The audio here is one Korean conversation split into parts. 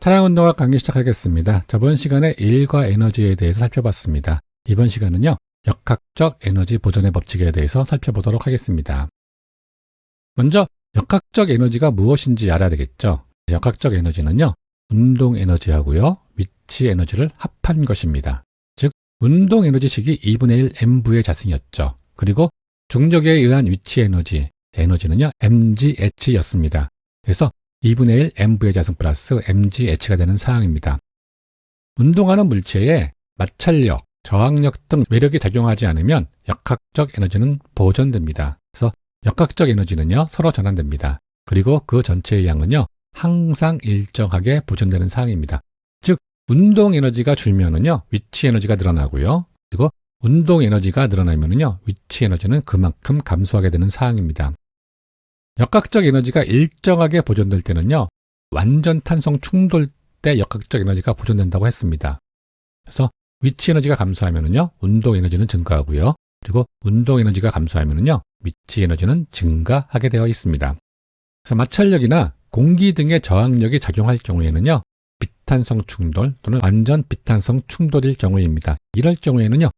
사랑운동학 강의 시작하겠습니다. 저번 시간에 일과 에너지에 대해서 살펴봤습니다. 이번 시간은요, 역학적 에너지 보존의 법칙에 대해서 살펴보도록 하겠습니다. 먼저 역학적 에너지가 무엇인지 알아야 되겠죠. 역학적 에너지는요, 운동 에너지하고요, 위치 에너지를 합한 것입니다. 즉, 운동 에너지식이 2분의 1 mv의 자승이었죠. 그리고 중력에 의한 위치 에너지는요, mgh였습니다. 그래서 2분의 1 mv의 자승 플러스 mgh가 되는 사항입니다. 운동하는 물체에 마찰력, 저항력 등 외력이 작용하지 않으면 역학적 에너지는 보존됩니다. 그래서 역학적 에너지는요, 서로 전환됩니다. 그리고 그 전체의 양은요, 항상 일정하게 보존되는 사항입니다. 즉, 운동 에너지가 줄면은요, 위치 에너지가 늘어나고요. 그리고 운동 에너지가 늘어나면은요, 위치 에너지는 그만큼 감소하게 되는 사항입니다. 역학적 에너지가 일정하게 보존될 때는요, 완전 탄성 충돌 때 역학적 에너지가 보존된다고 했습니다. 그래서 위치 에너지가 감소하면은요, 운동 에너지는 증가하고요. 그리고 운동 에너지가 감소하면은요, 위치 에너지는 증가하게 되어 있습니다. 그래서 마찰력이나 공기 등의 저항력이 작용할 경우에는요, 비탄성 충돌 또는 완전 비탄성 충돌일 경우입니다. 이럴 경우에는요,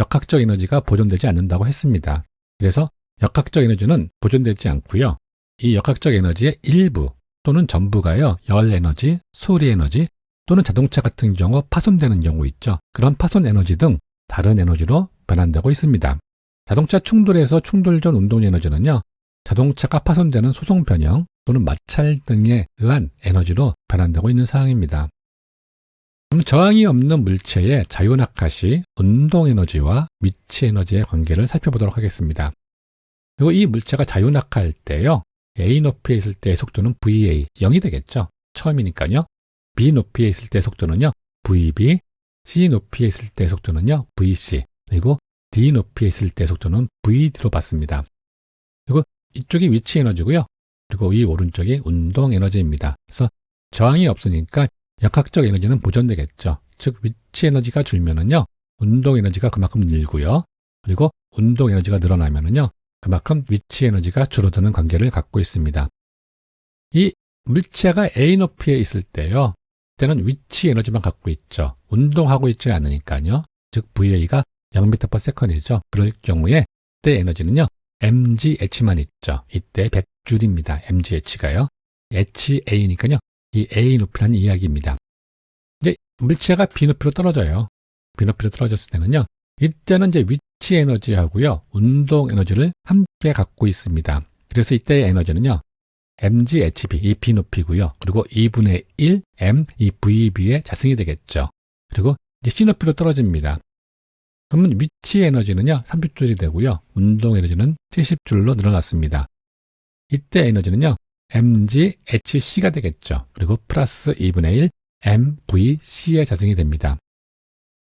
역학적 에너지가 보존되지 않는다고 했습니다. 그래서 역학적 에너지는 보존되지 않고요. 이 역학적 에너지의 일부 또는 전부가요, 열 에너지, 소리 에너지 또는 자동차 같은 경우 파손되는 경우 있죠. 그런 파손 에너지 등 다른 에너지로 변환되고 있습니다. 자동차 충돌에서 충돌 전 운동 에너지는요, 자동차가 파손되는 소송 변형 또는 마찰 등에 의한 에너지로 변환되고 있는 사항입니다. 그럼 저항이 없는 물체의 자유낙하 시 운동 에너지와 위치 에너지의 관계를 살펴보도록 하겠습니다. 그리고 이 물체가 자유낙하할 때요, A 높이에 있을 때의 속도는 VA, 0이 되겠죠. 처음이니까요. B 높이에 있을 때의 속도는요, VB, C 높이에 있을 때의 속도는요, VC, 그리고 D 높이에 있을 때의 속도는 VD로 받습니다. 그리고 이쪽이 위치 에너지고요. 그리고 이 오른쪽이 운동 에너지입니다. 그래서 저항이 없으니까 역학적 에너지는 보존되겠죠. 즉, 위치 에너지가 줄면은요, 운동 에너지가 그만큼 늘고요. 그리고 운동 에너지가 늘어나면은요, 그만큼 위치 에너지가 줄어드는 관계를 갖고 있습니다. 이 물체가 A 높이에 있을 때요, 그때는 위치 에너지만 갖고 있죠. 운동하고 있지 않으니까요. 즉, VA가 0m/s이죠. 그럴 경우에 그때 에너지는요, mgh만 있죠. 이때 100줄입니다. mgh가요. HA니까요. 이 A 높이라는 이야기입니다. 이제 물체가 B 높이로 떨어져요. B 높이로 떨어졌을 때는요, 이때는 이제 위치 에너지하고요, 운동 에너지를 함께 갖고 있습니다. 그래서 이때의 에너지는요, mghb, 이 B 높이고요. 그리고 2분의 1 m, 이 VB의 자승이 되겠죠. 그리고 이제 C 높이로 떨어집니다. 그러면 위치 에너지는요, 30줄이 되고요. 운동 에너지는 70줄로 늘어났습니다. 이때 에너지는요, mghc가 되겠죠. 그리고 플러스 2분의 1 mvc의 자승이 됩니다.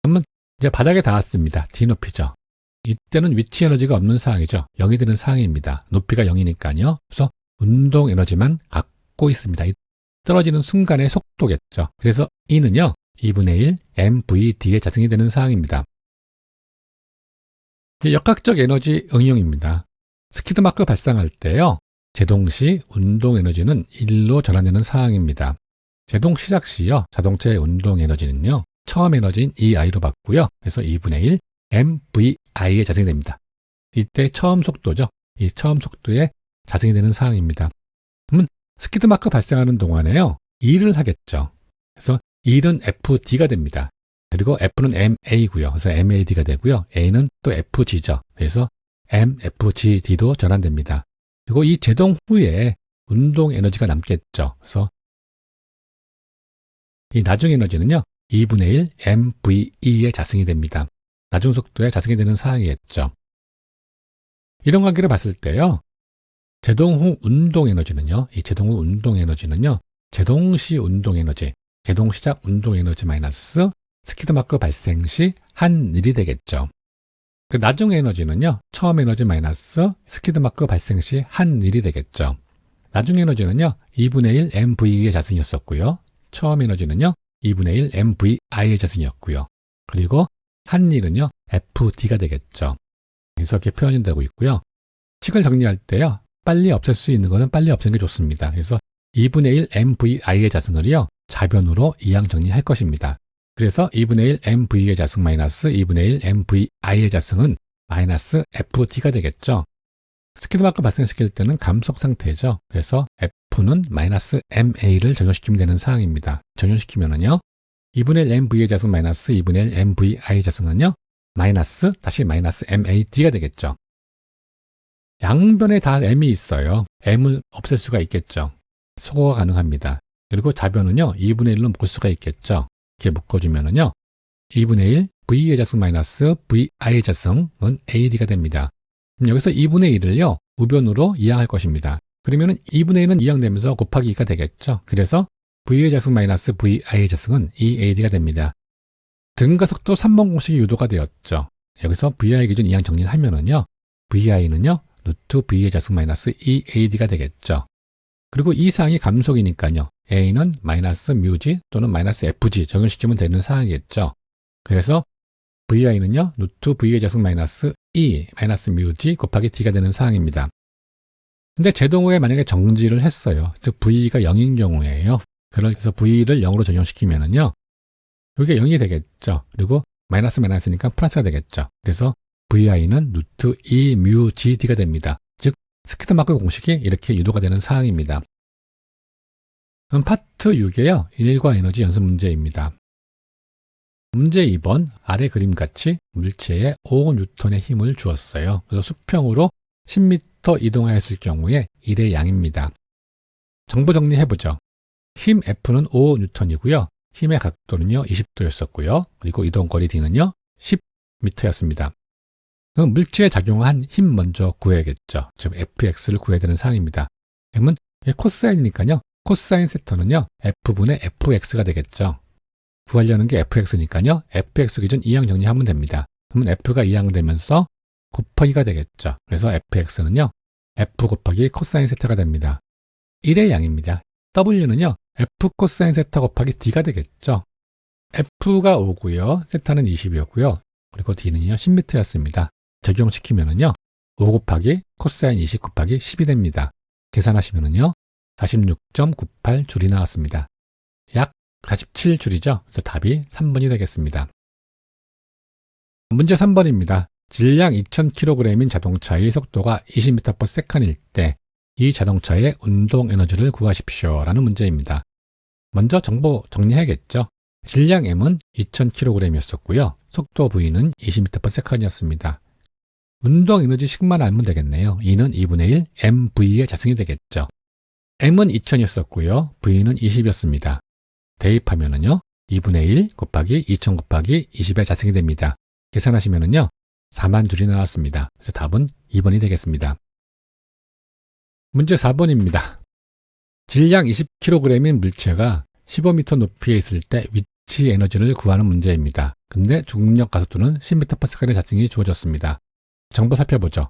그러면 이제 바닥에 닿았습니다. D 높이죠. 이때는 위치 에너지가 없는 상황이죠. 0이 되는 상황입니다. 높이가 0이니까요. 그래서 운동 에너지만 갖고 있습니다. 떨어지는 순간의 속도겠죠. 그래서 E는요, 2분의 1 mvd의 자승이 되는 상황입니다. 이제 역학적 에너지 응용입니다. 스키드마크 발생할 때요, 제동 시 운동 에너지는 1로 전환되는 상황입니다. 제동 시작 시요, 자동차의 운동 에너지는요, 처음 에너지인 EI로 받고요. 그래서 2분의 1 MVI에 자승이 됩니다. 이때 처음 속도죠. 이 처음 속도에 자승이 되는 상황입니다. 그러면 스키드마크 발생하는 동안에요, 1을 하겠죠. 그래서 1은 FD가 됩니다. 그리고 F는 MA고요. 그래서 MAD가 되고요. A는 또 FG죠. 그래서 MFGD도 전환됩니다. 그리고 이 제동 후에 운동 에너지가 남겠죠. 그래서 이 나중 에너지는요, 2분의 1 MVE의 자승이 됩니다. 나중 속도에 자승이 되는 상황이겠죠. 이런 관계를 봤을 때요, 제동 후 운동 에너지는요, 이 제동 후 운동 에너지는요, 제동 시 운동 에너지, 제동 시작 운동 에너지 마이너스 스키드마크 발생 시 한 일이 되겠죠. 그 나중 에너지는요, 처음 에너지 마이너스 스키드마크 발생 시 한 일이 되겠죠. 나중 에너지는요, 2분의 1 MV의 자승이었었고요. 처음 에너지는요, 2분의 1 MVI의 자승이었고요. 그리고 한 일은요, FD가 되겠죠. 그래서 이렇게 표현이 되고 있고요. 식을 정리할 때요, 빨리 없앨 수 있는 것은 빨리 없애는 게 좋습니다. 그래서 2분의 1 MVI의 자승을요, 자변으로 이항 정리할 것입니다. 그래서 2분의 1 mv의 자승 마이너스 2분의 1 mvi의 자승은 마이너스 ft가 되겠죠. 스키드마크 발생시킬 때는 감속 상태죠. 그래서 f는 마이너스 ma를 적용시키면 되는 사항입니다. 적용시키면은요 2분의 1 mv의 자승 마이너스 2분의 1 mvi의 자승은요 마이너스 다시 마이너스 mad가 되겠죠. 양변에 다 m이 있어요. m을 없앨 수가 있겠죠. 소거가 가능합니다. 그리고 자변은요 2분의 1로 묶을 수가 있겠죠. 이렇게 묶어주면은요 2분의 1 v의 자승 마이너스 vi의 자승은 ad가 됩니다. 그럼 여기서 2분의 1을요 우변으로 이항할 것입니다. 그러면은 2분의 1은 이항되면서 곱하기 2가 되겠죠. 그래서 v의 자승 마이너스 vi의 자승은 2ad가 됩니다. 등가속도 3번 공식이 유도가 되었죠. 여기서 vi 기준 이항 정리를 하면은요 vi는요 루트 v의 자승 마이너스 2ad가 되겠죠. 그리고 이 사항이 감속이니까요 a는 마이너스 뮤g 또는 마이너스 fg 적용시키면 되는 사항이겠죠. 그래서 vi는요 루트 v의 자승 마이너스 2 마이너스 뮤g 곱하기 d가 되는 사항입니다. 근데 제동 후에 만약에 정지를 했어요. 즉 v가 0인 경우에요. 그래서 v를 0으로 적용시키면은요 여기가 0이 되겠죠. 그리고 마이너스 마이너스니까 플러스가 되겠죠. 그래서 vi는 루트 2 뮤 gd가 됩니다. 즉 스키드마크 공식이 이렇게 유도가 되는 사항입니다. 그럼 파트 6에요. 일과 에너지 연습 문제입니다. 문제 2번 아래 그림같이 물체에 5N의 힘을 주었어요. 그래서 수평으로 10m 이동하였을 경우에 1의 양입니다. 정보 정리해보죠. 힘 F는 5N이고요. 힘의 각도는요 20도였었고요. 그리고 이동거리 D는요 10m였습니다. 그럼 물체에 작용한 힘 먼저 구해야겠죠. 즉 Fx를 구해야 되는 사항입니다. M은 코사인이니까요. 코사인 세터는요 F분의 Fx가 되겠죠. 구하려는 게 fx니까요. fx 기준 이항 정리하면 됩니다. 그러면 f가 이항되면서 곱하기가 되겠죠. 그래서 fx는요. f 곱하기 코사인 세타가 됩니다. 1의 양입니다. w는요. f 코사인 세타 곱하기 d가 되겠죠. f가 5고요. 세타는 20이었고요. 그리고 d는요. 10m였습니다. 적용시키면은요. 5 곱하기 코사인 20 곱하기 10이 됩니다. 계산하시면은요. 46.98 줄이 나왔습니다. 약 47줄이죠. 그래서 답이 3번이 되겠습니다. 문제 3번입니다. 질량 2000kg인 자동차의 속도가 20m/s일 때 이 자동차의 운동 에너지를 구하십시오. 라는 문제입니다. 먼저 정보 정리해야겠죠. 질량 m은 2000kg이었었고요. 속도 v는 20m/s이었습니다. 운동 에너지 식만 알면 되겠네요. E는 2분의 1 mv의 자승이 되겠죠. m은 2000이었었고요. v는 20이었습니다. 대입하면은요 2분의 1 곱하기 2000 곱하기 20의 자승이 됩니다. 계산하시면은요 4만 줄이 나왔습니다. 그래서 답은 2번이 되겠습니다. 문제 4번입니다. 질량 20kg인 물체가 15m 높이에 있을 때 위치 에너지를 구하는 문제입니다. 근데 중력 가속도는 10m/s의 자승이 주어졌습니다. 정보 살펴보죠.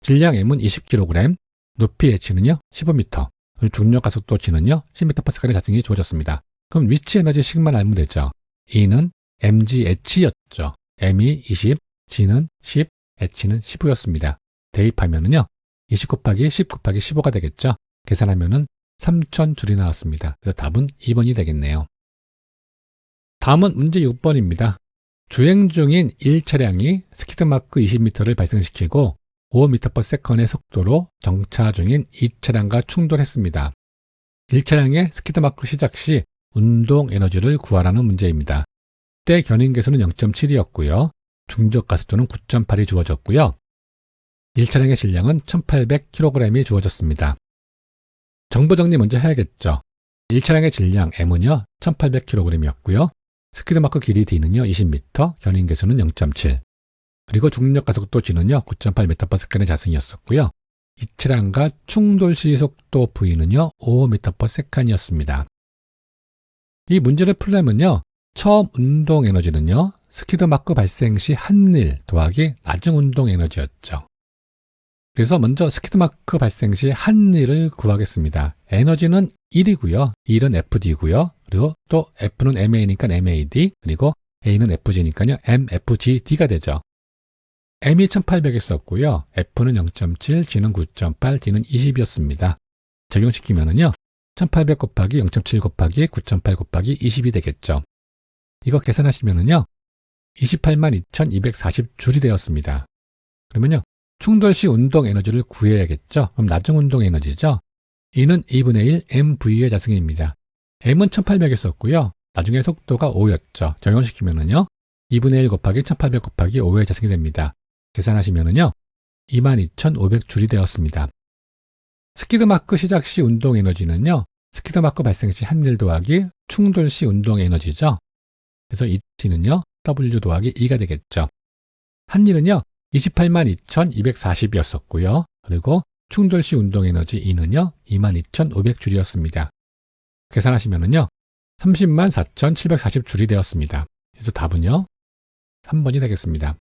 질량 m은 20kg, 높이 h는요 15m, 그리고 중력 가속도 g는요 10m/s의 자승이 주어졌습니다. 그럼 위치 에너지 식만 알면 되죠. E는 mgh였죠. m이 20, g는 10, h는 15였습니다. 대입하면은요. 20 곱하기 10 곱하기 15가 되겠죠. 계산하면은 3000줄이 나왔습니다. 그래서 답은 2번이 되겠네요. 다음은 문제 6번입니다. 주행 중인 1차량이 스키드마크 20m를 발생시키고 5m/s의 속도로 정차 중인 2차량과 충돌했습니다. 1차량의 스키드마크 시작 시 운동 에너지를 구하라는 문제입니다. 때 견인계수는 0.7이었고요. 중적 가속도는 9.8이 주어졌고요. 1차량의 질량은 1800kg이 주어졌습니다. 정보 정리 먼저 해야겠죠. 1차량의 질량 m은요 1800kg이었고요. 스키드마크 길이 d는요 20m, 견인계수는 0.7. 그리고 중력 가속도 g는요 9.8m/s의 자승이었었고요. 2차량과 충돌 시 속도 v는요 5m/s이었습니다. 이 문제를 풀려면요. 처음 운동 에너지는요. 스키드마크 발생 시 한일 더하기 나중 운동 에너지였죠. 그래서 먼저 스키드마크 발생 시 한일을 구하겠습니다. 에너지는 1이고요. 1은 FD고요. 그리고 또 F는 MA니까 MAD, 그리고 A는 FG니까요. MFGD가 되죠. M이 1800이었고요. F는 0.7, G는 9.8, D는 20이었습니다. 적용시키면은요. 1800 곱하기 0.7 곱하기 9.8 곱하기 20이 되겠죠. 이거 계산하시면은요, 282,240줄이 되었습니다. 그러면요, 충돌 시 운동 에너지를 구해야겠죠. 그럼 나중 운동 에너지죠. E는 2분의 1 mv의 자승입니다. m은 1800이었었고요. 나중에 속도가 5였죠. 적용시키면은요, 2분의 1 곱하기 1800 곱하기 5의 자승이 됩니다. 계산하시면은요, 22,500줄이 되었습니다. 스키드마크 시작 시 운동 에너지는요, 스키드마크 발생 시 한 일 더하기 충돌 시 운동 에너지죠. 그래서 이 T는요, W 더하기 2가 되겠죠. 한 일은요, 282,240이었었고요. 그리고 충돌 시 운동 에너지 E는요, 22,500줄이었습니다. 계산하시면은요, 304,740줄이 되었습니다. 그래서 답은요, 3번이 되겠습니다.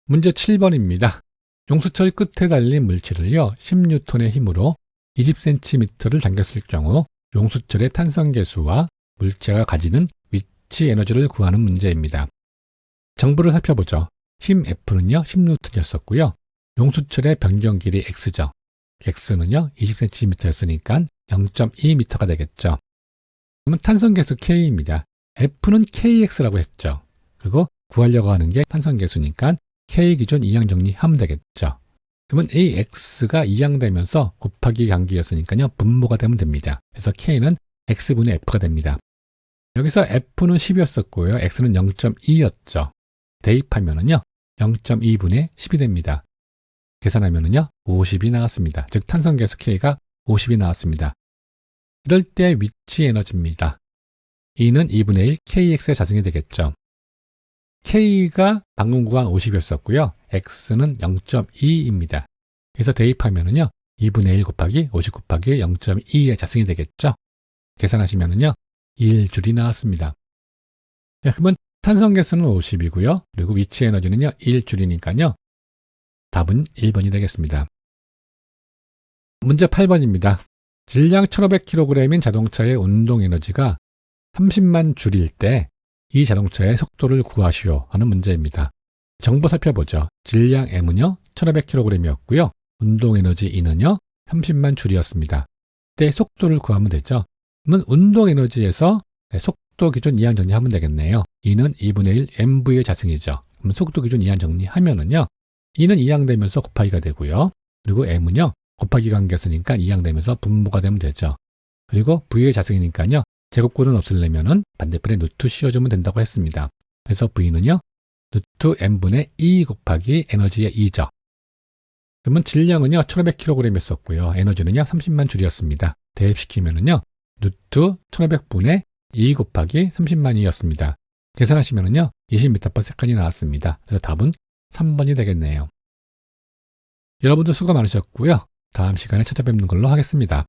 문제 7번입니다. 용수철 끝에 달린 물체를요, 10N의 힘으로 20cm를 당겼을 경우 용수철의 탄성계수와 물체가 가지는 위치 에너지를 구하는 문제입니다. 정보를 살펴보죠. 힘 F는요, 10N이었었고요. 용수철의 변경 길이 X죠. X는요, 20cm였으니까 0.2m가 되겠죠. 그러면 탄성계수 K입니다. F는 KX라고 했죠. 그리고 구하려고 하는 게 탄성계수니까 K 기준 이항 정리하면 되겠죠. 그러면 AX가 이항되면서 곱하기 관계였으니까요, 분모가 되면 됩니다. 그래서 K는 X분의 F가 됩니다. 여기서 F는 10이었었고요. X는 0.2였죠. 대입하면은요, 0.2분의 10이 됩니다. 계산하면은요, 50이 나왔습니다. 즉, 탄성계수 K가 50이 나왔습니다. 이럴 때 위치 에너지입니다. E는 2분의 1 KX의 자승이 되겠죠. K가 방금 구한 50이었었고요. X는 0.2입니다. 그래서 대입하면은요, 2분의 1 곱하기 50 곱하기 0.2의 자승이 되겠죠. 계산하시면은요, 1줄이 나왔습니다. 자, 그러면 탄성계수는 50이고요. 그리고 위치 에너지는요, 1줄이니까요. 답은 1번이 되겠습니다. 문제 8번입니다. 질량 1500kg인 자동차의 운동 에너지가 30만 줄일 때 이 자동차의 속도를 구하시오 하는 문제입니다. 정보 살펴보죠. 질량 M은요, 1500kg이었고요. 운동 에너지 E는요, 30만 줄이었습니다. 이때 속도를 구하면 되죠. 그러면 운동 에너지에서 속도 기준 이항 정리하면 되겠네요. E는 2분의 1 mv의 자승이죠. 그럼 속도 기준 이항 정리하면은요, E는 이항되면서 곱하기가 되고요. 그리고 M은요, 곱하기 관계였으니까 이항되면서 분모가 되면 되죠. 그리고 V의 자승이니까요, 제곱꼴은 없애려면은 반대편에 루트 씌워주면 된다고 했습니다. 그래서 V는요, 루트 m분의 2 곱하기 에너지의 2죠. 그러면 질량은요, 1500kg이었었고요. 에너지는요, 30만 줄이었습니다. 대입시키면은요, 루트 1500분의 2 곱하기 30만이었습니다. 계산하시면은요, 20m/s이 나왔습니다. 그래서 답은 3번이 되겠네요. 여러분들 수고 많으셨고요. 다음 시간에 찾아뵙는 걸로 하겠습니다.